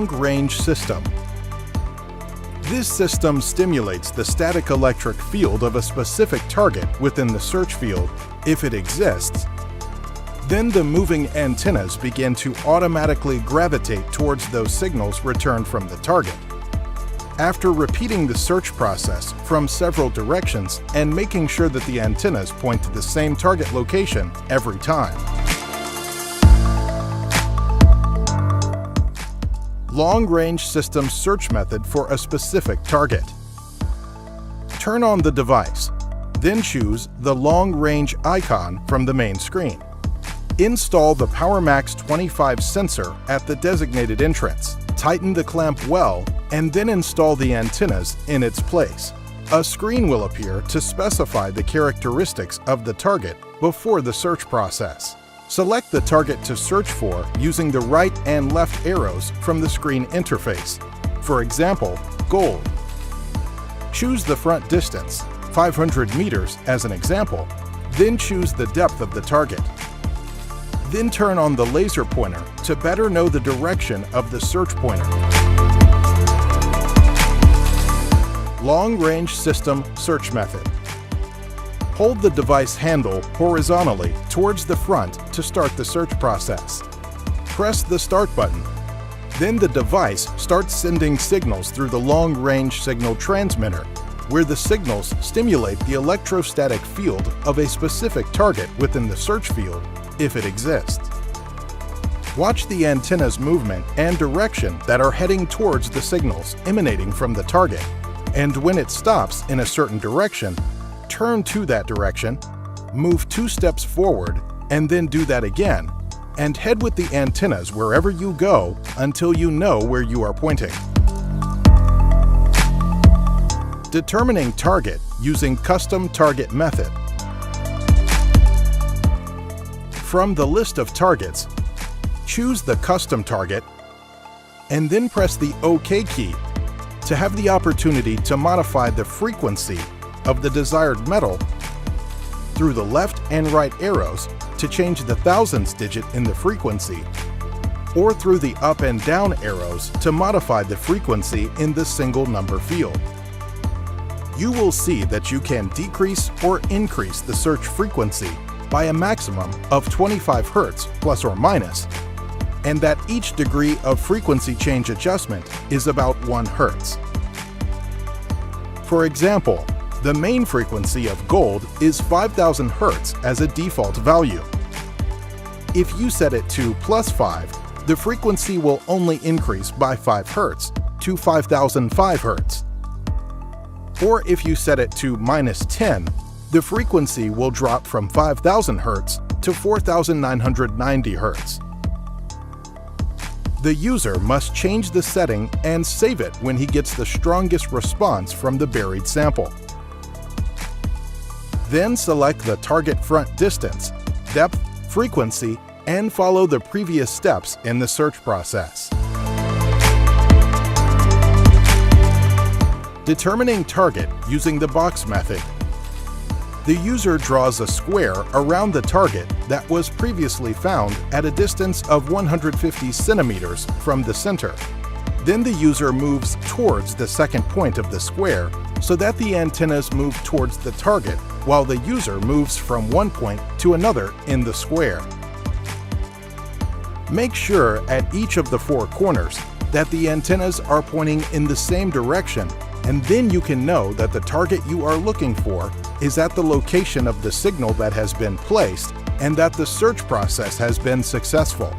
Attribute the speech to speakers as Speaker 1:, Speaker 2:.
Speaker 1: long-range system. This system stimulates the static electric field of a specific target within the search field, if it exists. Then the moving antennas begin to automatically gravitate towards those signals returned from the target. After repeating the search process from several directions and making sure that the antennas point to the same target location every time. Long-range system search method for a specific target. Turn on the device, then choose the long-range icon from the main screen. Install the PowerMax 25 sensor at the designated entrance. Tighten the clamp well, and then install the antennas in its place. A screen will appear to specify the characteristics of the target before the search process. Select the target to search for using the right and left arrows from the screen interface. For example, gold. Choose the front distance, 500 meters as an example, then choose the depth of the target. Then turn on the laser pointer to better know the direction of the search pointer. Long-range system search method. Hold the device handle horizontally towards the front to start the search process. Press the Start button. Then the device starts sending signals through the long-range signal transmitter, where the signals stimulate the electrostatic field of a specific target within the search field, if it exists. Watch the antenna's movement and direction that are heading towards the signals emanating from the target, and when it stops in a certain direction, turn to that direction, move 2 steps forward, and then do that again, and head with the antennas wherever you go until you know where you are pointing. Determining target using custom target method. From the list of targets, choose the custom target, and then press the OK key to have the opportunity to modify the frequency of the desired metal through the left and right arrows to change the thousands digit in the frequency, or through the up and down arrows to modify the frequency in the single number field. You will see that you can decrease or increase the search frequency by a maximum of 25 Hz plus or minus, and that each degree of frequency change adjustment is about 1 Hz. For example, the main frequency of gold is 5000 Hz as a default value. If you set it to +5, the frequency will only increase by 5 Hz to 5005 Hz. Or if you set it to -10, the frequency will drop from 5000 Hz to 4990 Hz. The user must change the setting and save it when he gets the strongest response from the buried sample. Then select the target front distance, depth, frequency, and follow the previous steps in the search process. Determining target using the box method. The user draws a square around the target that was previously found at a distance of 150 centimeters from the center. Then the user moves towards the second point of the square so that the antennas move towards the target while the user moves from one point to another in the square. Make sure at each of the 4 corners that the antennas are pointing in the same direction, and then you can know that the target you are looking for is at the location of the signal that has been placed and that the search process has been successful.